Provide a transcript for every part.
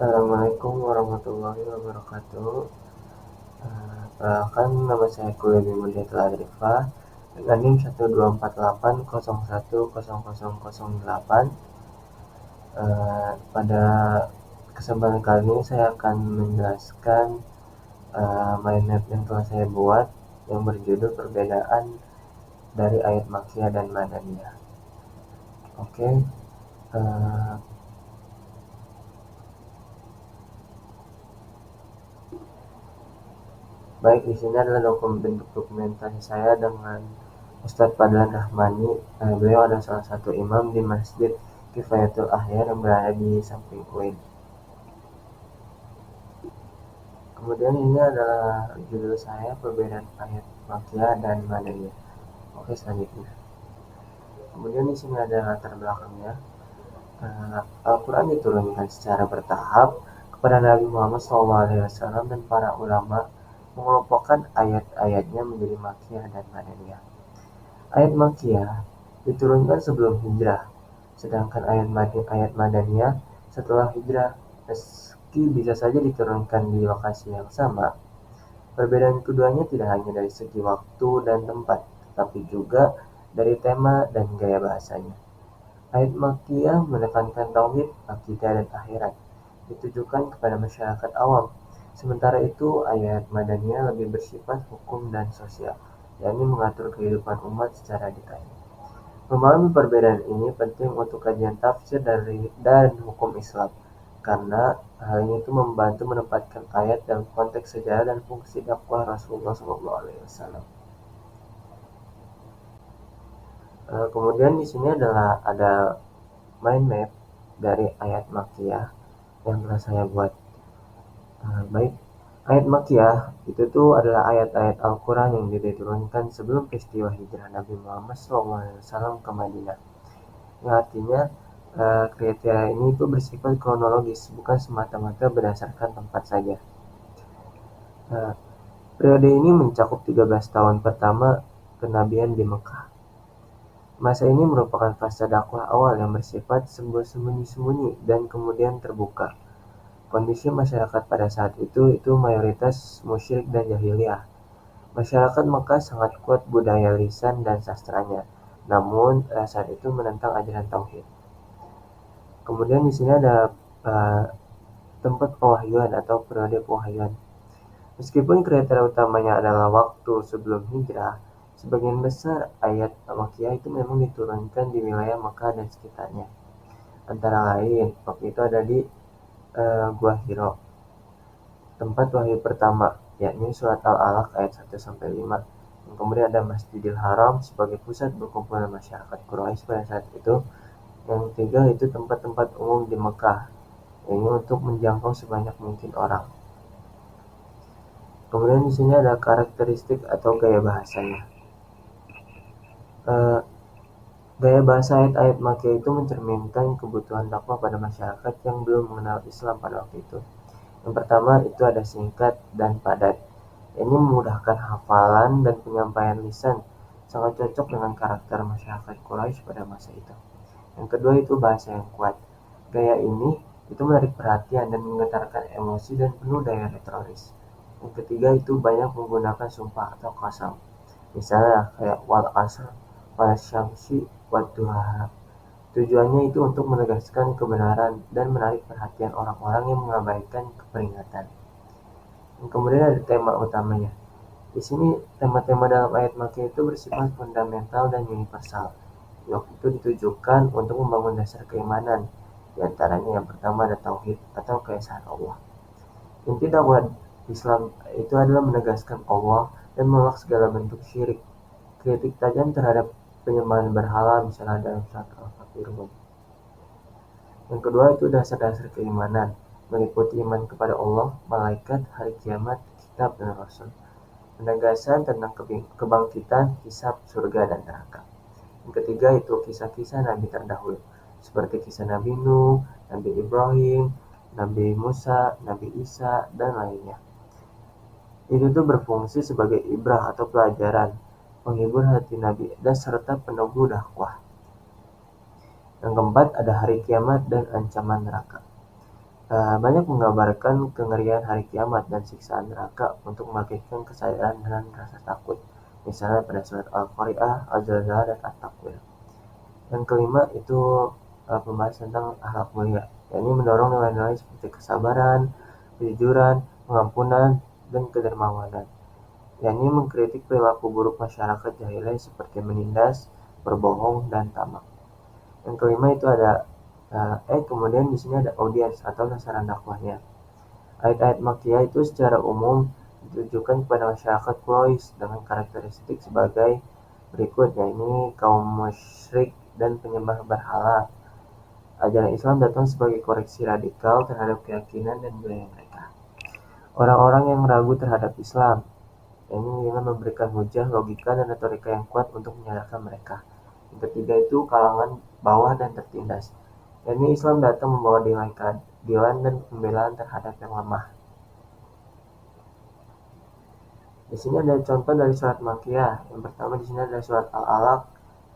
Assalamualaikum warahmatullahi wabarakatuh. Perkenalkan nama saya Kuliah Mudyatul Adrifah dengan NIM 12480101008. Pada kesempatan kali ini saya akan menjelaskan mind map yang telah saya buat yang berjudul perbedaan dari ayat makkiyah dan madaniyah. Oke, baik, di sini adalah bentuk dokumentasi saya dengan Ustadz Fadlan Rahmani. Beliau adalah salah satu imam di Masjid Kifayatul Ahyar yang berada di samping UIN. Kemudian ini adalah judul saya, perbedaan ayat makkiyah dan madaniyah. Oke, selanjutnya. Kemudian di sini ada latar belakangnya. Al-Quran diturunkan secara bertahap kepada Nabi Muhammad SAW dan para ulama mengelompokkan ayat-ayatnya menjadi makkiyah dan madaniyah. Ayat makkiyah diturunkan sebelum hijrah, sedangkan ayat madaniyah setelah hijrah. Meski bisa saja diturunkan di lokasi yang sama, perbedaan keduanya tidak hanya dari segi waktu dan tempat, tetapi juga dari tema dan gaya bahasanya. Ayat makkiyah menekankan tauhid, akidah, dan akhirat, ditujukan kepada masyarakat awam. Sementara itu, ayat madaniyah lebih bersifat hukum dan sosial, yakni mengatur kehidupan umat secara detail. Memahami perbedaan ini penting untuk kajian tafsir dan hukum Islam, karena hal ini itu membantu menempatkan ayat dalam konteks sejarah dan fungsi dakwah Rasulullah SAW. Kemudian di sini ada mind map dari ayat makkiyah yang telah saya buat. Baik, ayat makkiyah itu tuh adalah ayat-ayat Al-Quran yang diturunkan sebelum peristiwa hijrah Nabi Muhammad SAW ke Madinah. Yang artinya kriteria ini itu bersifat kronologis, bukan semata-mata berdasarkan tempat saja. Periode ini mencakup 13 tahun pertama kenabian di Mekah. Masa ini merupakan fase dakwah awal yang bersifat sembunyi-sembunyi dan kemudian terbuka. Kondisi masyarakat pada saat itu mayoritas musyrik dan jahiliyah. Masyarakat Mekah sangat kuat budaya lisan dan sastranya, namun saat itu menentang ajaran tauhid. Kemudian di sini ada tempat pewahyuan atau periode pewahyuan. Meskipun kriteria utamanya adalah waktu sebelum hijrah, sebagian besar ayat makkiyah itu memang diturunkan di wilayah Mekah dan sekitarnya. Antara lain, waktu itu ada di Gua Hiro, tempat wahyu pertama, yakni surat Al-Alaq ayat 1-5. Kemudian ada Masjidil Haram sebagai pusat berkumpulan masyarakat Quraisy pada saat itu. Yang ketiga itu tempat-tempat umum di Mekah, ini untuk menjangkau sebanyak mungkin orang. Kemudian di sini ada karakteristik atau gaya bahasanya. Gaya bahasa ayat-ayat makkiyah itu mencerminkan kebutuhan dakwah pada masyarakat yang belum mengenal Islam pada waktu itu. Yang pertama itu ada singkat dan padat. Ini memudahkan hafalan dan penyampaian lisan, sangat cocok dengan karakter masyarakat Quraisy pada masa itu. Yang kedua itu bahasa yang kuat. Gaya ini itu menarik perhatian dan menggetarkan emosi dan penuh daya retoris. Yang ketiga itu banyak menggunakan sumpah atau qasam. Misalnya kayak wal asr, wal syamsi, wad duha. Tujuannya itu untuk menegaskan kebenaran dan menarik perhatian orang-orang yang mengabaikan keperingatan. Kemudian ada tema utamanya. Di sini tema-tema dalam ayat makkiyah itu bersifat fundamental dan universal. Waktu itu ditujukan untuk membangun dasar keimanan. Di antaranya yang pertama ada tauhid atau keesaan Allah. Inti dakwah Islam itu adalah menegaskan Allah dan menolak segala bentuk syirik. Kritik tajam terhadap penyembahan berhala misalnya dalam surat Al-Kafirun. Yang kedua itu dasar-dasar keimanan, meliputi iman kepada Allah, malaikat, hari kiamat, kitab, dan rasul. Penegasan tentang kebangkitan, hisab, surga, dan neraka. Yang ketiga itu kisah-kisah Nabi terdahulu, seperti kisah Nabi Nuh, Nabi Ibrahim, Nabi Musa, Nabi Isa, dan lainnya. Itu tuh berfungsi sebagai ibrah atau pelajaran, penghibur hati Nabi, dan serta peneguh dakwah. Yang keempat ada hari kiamat dan ancaman neraka. banyak menggambarkan kengerian hari kiamat dan siksaan neraka untuk membangkitkan kesadaran dan rasa takut. Misalnya pada surat Al-Qari'ah, Al-Zalzalah, dan At-Takwir. Yang kelima itu pembahasan tentang akhlak mulia, yakni mendorong nilai-nilai seperti kesabaran, kejujuran, pengampunan, dan kedermawanan, yakni mengkritik perilaku buruk masyarakat jahiliyah seperti menindas, berbohong, dan tamak. Yang kelima itu ada kemudian di sini ada audiens atau sasaran dakwahnya. Ayat-ayat Makkiyah itu secara umum ditujukan kepada masyarakat Quraisy dengan karakteristik sebagai berikut, yakni kaum musyrik dan penyembah berhala. Ajaran Islam datang sebagai koreksi radikal terhadap keyakinan dan budaya mereka. Orang-orang yang ragu terhadap Islam, ini dengan memberikan hujah, logika, dan retorika yang kuat untuk menyadarkan mereka. Yang ketiga itu kalangan bawah dan tertindas. Ini Islam datang membawa nilai keadilan dan pembelaan terhadap yang lemah. Di sini ada contoh dari surat Makkiyah. Yang pertama di sini ada surat Al-Alaq,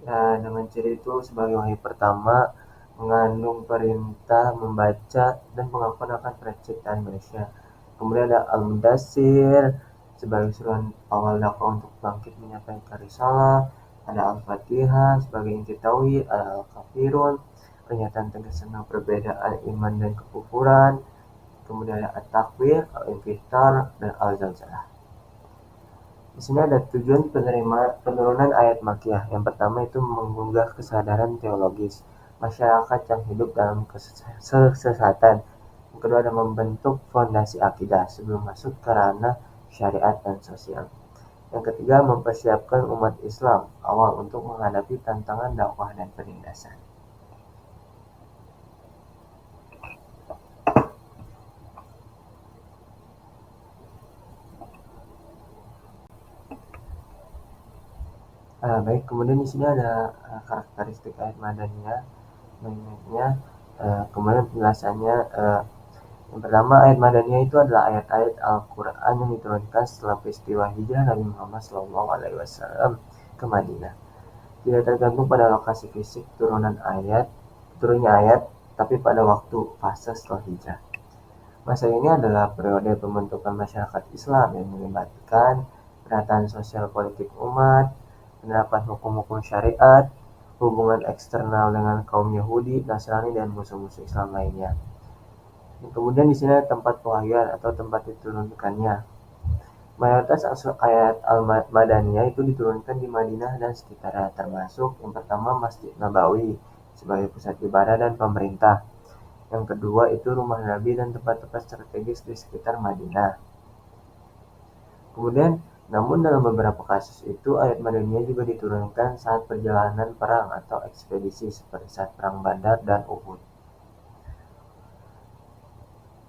ya, dengan ciri itu sebagai wahyu pertama, mengandung perintah membaca dan pengakuan akan penciptaan manusia. Kemudian ada Al-Mudassir sebagai seruan awal dakwah untuk bangkit menyampaikan risalah. Ada Al-Fatihah sebagai inti tauhid. Ada Al-Kafirun, pernyataan tegas tentang perbedaan iman dan kekufuran. Kemudian ada At-Takwir, Al-Infitar, dan Al-Zalzalah. Di sini ada tujuan penurunan ayat Makkiyah. Yang pertama itu menggugah kesadaran teologis masyarakat yang hidup dalam kesesatan. Yang kedua ada membentuk fondasi akidah sebelum masuk ke ranah syariat dan sosial. Yang ketiga mempersiapkan umat Islam awal untuk menghadapi tantangan dakwah dan penindasan. Baik, kemudian di sini ada karakteristik ayat Madaniyah, mengingatnya, kemudian penjelasannya. Yang pertama, ayat Madaniyah itu adalah ayat-ayat Al-Quran yang diturunkan setelah peristiwa hijrah Nabi Muhammad SAW ke Madinah. Tidak tergantung pada lokasi fisik turunnya ayat, tapi pada waktu fase setelah hijrah. Masa ini adalah periode pembentukan masyarakat Islam yang melibatkan penataan sosial politik umat, penerapan hukum-hukum syariat, hubungan eksternal dengan kaum Yahudi, Nasrani, dan musuh-musuh Islam lainnya. Kemudian di sini ada tempat pewahyuan atau tempat diturunkannya. Mayoritas ayat Al-Madaniyah itu diturunkan di Madinah dan sekitarnya, termasuk yang pertama Masjid Nabawi sebagai pusat ibadah dan pemerintah. Yang kedua itu rumah Nabi dan tempat-tempat strategis di sekitar Madinah. Kemudian, namun dalam beberapa kasus itu ayat Madaniyah juga diturunkan saat perjalanan perang atau ekspedisi seperti saat perang Badar dan Uhud.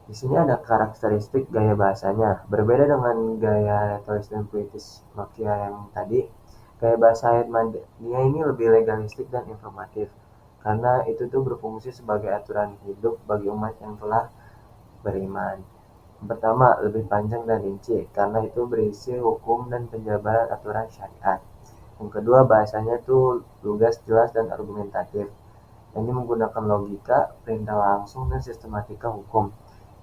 Di sini ada karakteristik gaya bahasanya. Berbeda dengan gaya retoris dan puitis Makkiyah yang tadi, gaya bahasa ayat Madaniyah ini lebih legalistik dan informatif, karena itu tuh berfungsi sebagai aturan hidup bagi umat yang telah beriman. Yang pertama, lebih panjang dan rinci, karena itu berisi hukum dan penjabaran aturan syariat. Yang kedua, bahasanya tuh lugas, jelas, dan argumentatif. Ini menggunakan logika, perintah langsung, dan sistematika hukum.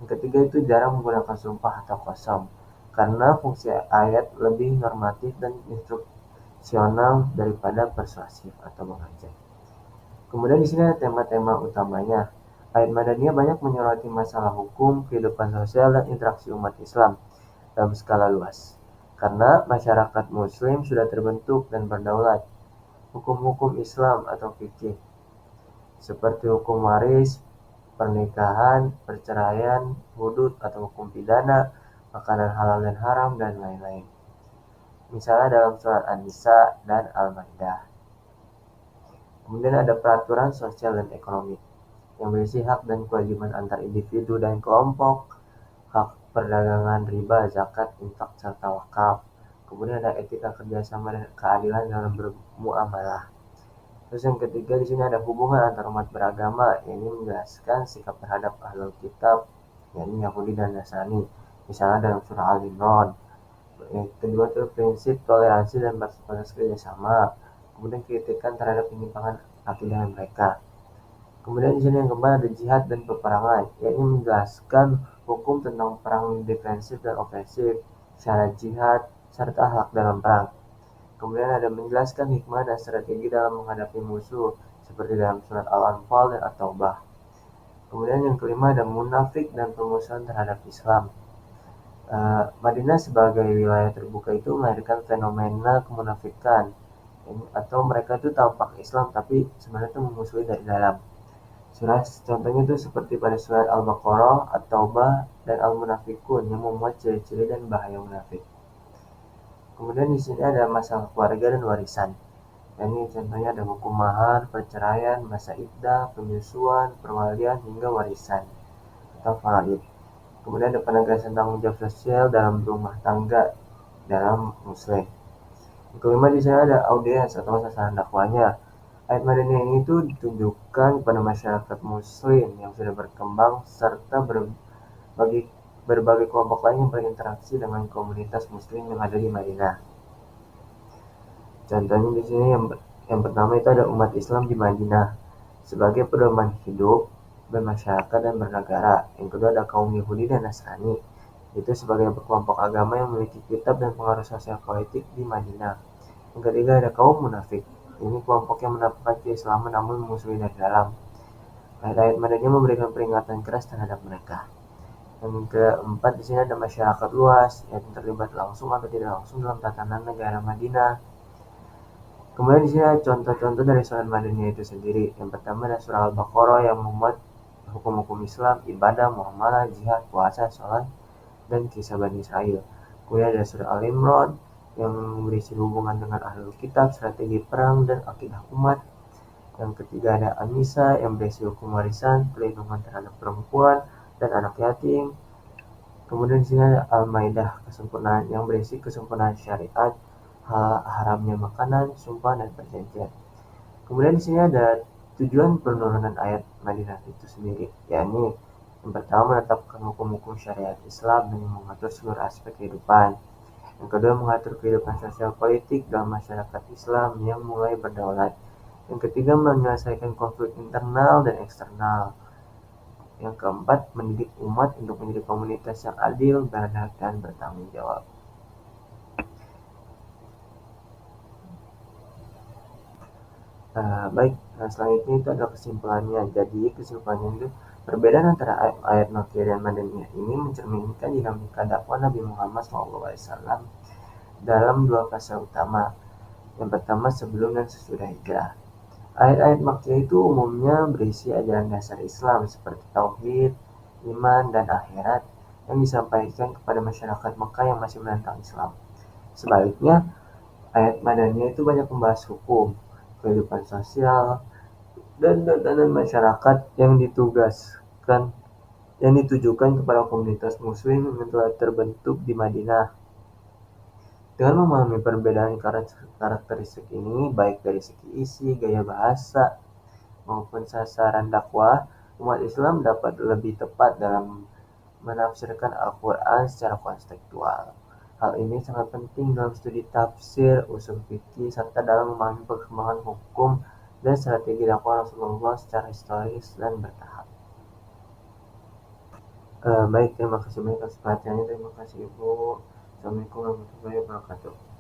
Yang ketiga itu jarang menggunakan sumpah atau kosong, karena fungsi ayat lebih normatif dan instruksional daripada persuasif atau mengajak. Kemudian di sini ada tema-tema utamanya. Ayat Madaniyah banyak menyoroti masalah hukum, kehidupan sosial, dan interaksi umat Islam dalam skala luas. Karena masyarakat Muslim sudah terbentuk dan berdaulat. Hukum-hukum Islam atau fikih seperti hukum waris, pernikahan, perceraian, hudud atau hukum pidana, makanan halal dan haram, dan lain-lain. Misalnya dalam surat An-Nisa dan Al-Maidah. Kemudian ada peraturan sosial dan ekonomi yang berisi hak dan kewajiban antar individu dan kelompok, hak perdagangan, riba, zakat, infak, serta wakaf. Kemudian ada etika kerjasama dan keadilan dalam bermuamalah. Terus yang ketiga di sini ada hubungan antar umat beragama, ini menjelaskan sikap terhadap ahlul kitab, yakni Yahudi dan Nasrani, misalnya dalam surah Al-Imran. Yang kedua itu prinsip toleransi dan bersepakat kerjasama. Kemudian kritikan terhadap penyimpangan akidah mereka. Kemudian di sini yang keempat ada jihad dan peperangan, yakni menjelaskan hukum tentang perang defensif dan ofensif, syarat jihad, serta akhlak dalam perang. Kemudian ada menjelaskan hikmah dan strategi dalam menghadapi musuh, seperti dalam surat Al-Anfal dan At-Taubah. Kemudian yang kelima ada munafik dan pemusuhan terhadap Islam. Madinah sebagai wilayah terbuka itu melahirkan fenomena kemunafikan, atau mereka itu tampak Islam tapi sebenarnya itu memusuhi dari dalam. Surah contohnya itu seperti pada surat Al-Baqarah, At-Taubah, dan Al-Munafikun yang memuat ciri-ciri dan bahaya munafik. Kemudian di sini ada masalah keluarga dan warisan. Ini contohnya ada hukum mahar, perceraian, masa iddah, penyusuan, perwalian, hingga warisan atau faraid. Kemudian ada penegasan tanggung jawab sosial dalam rumah tangga dalam muslim. Kelima di sini ada audiens atau sasaran dakwahnya. Ayat Madaniyah ini tuh ditunjukkan kepada masyarakat muslim yang sudah berkembang serta berbagai kelompok lain yang berinteraksi dengan komunitas muslim yang ada di Madinah. Contohnya di sini yang pertama itu ada umat Islam di Madinah sebagai pedoman hidup, bermasyarakat dan bernegara. Yang kedua ada kaum Yahudi dan Nasrani, itu sebagai kelompok agama yang memiliki kitab dan pengaruh sosial politik di Madinah. Yang ketiga ada kaum munafik. Ini kelompok yang menampakkan keislaman namun memusuhi dari dalam. Ayat-ayat Madaniyah memberikan peringatan keras terhadap mereka. Yang keempat di sini ada masyarakat luas yang terlibat langsung atau tidak langsung dalam tatanan negara Madinah. Kemudian di sini ada contoh-contoh dari surat Madaniyah itu sendiri. Yang pertama ada surah Al-Baqarah yang memuat hukum-hukum Islam, ibadah, muamalah, jihad, puasa, sholat, dan kisah Bani Israel. Kemudian ada surah Al-Imran yang berisi hubungan dengan ahlul kitab, strategi perang, dan akidah umat. Yang ketiga ada An-Nisa yang berisi hukum warisan, perlindungan terhadap perempuan, dan anak yatim. Kemudian di sini ada Al-Maidah, kesempurnaan yang berisi kesempurnaan syariat, haramnya makanan, sumpah, dan perjanjian. Kemudian di sini ada tujuan penurunan ayat Madinah itu sendiri, yakni yang pertama menetapkan hukum-hukum syariat Islam dan mengatur seluruh aspek kehidupan. Yang kedua mengatur kehidupan sosial politik dalam masyarakat Islam yang mulai berdaulat. Yang ketiga menyelesaikan konflik internal dan eksternal. Yang keempat mendidik umat untuk menjadi komunitas yang adil, beradab, dan bertanggung jawab. Baik, selanjutnya itu adalah kesimpulannya. Jadi kesimpulannya itu perbedaan antara ayat Makkiyah dan Madaniyah ini mencerminkan dinamika dakwah Nabi Muhammad SAW dalam dua fase utama. Yang pertama sebelum dan sesudah hijrah. Ayat-ayat Makkiyah itu umumnya berisi ajaran dasar Islam seperti tauhid, iman, dan akhirat yang disampaikan kepada masyarakat Mekah yang masih menentang Islam. Sebaliknya, ayat Madaniyah itu banyak membahas hukum, kehidupan sosial, dan tatanan masyarakat yang ditujukan kepada komunitas muslim yang telah terbentuk di Madinah. Dengan memahami perbedaan karakteristik ini, baik dari segi isi, gaya bahasa, maupun sasaran dakwah, umat Islam dapat lebih tepat dalam menafsirkan Al-Quran secara kontekstual. Hal ini sangat penting dalam studi tafsir, usul fikih, serta dalam memahami perkembangan hukum dan strategi dakwah Rasulullah secara historis dan bertahap. Baik, terima kasih banyak atas perhatiannya. Terima kasih Ibu. Assalamualaikum warahmatullahi wabarakatuh.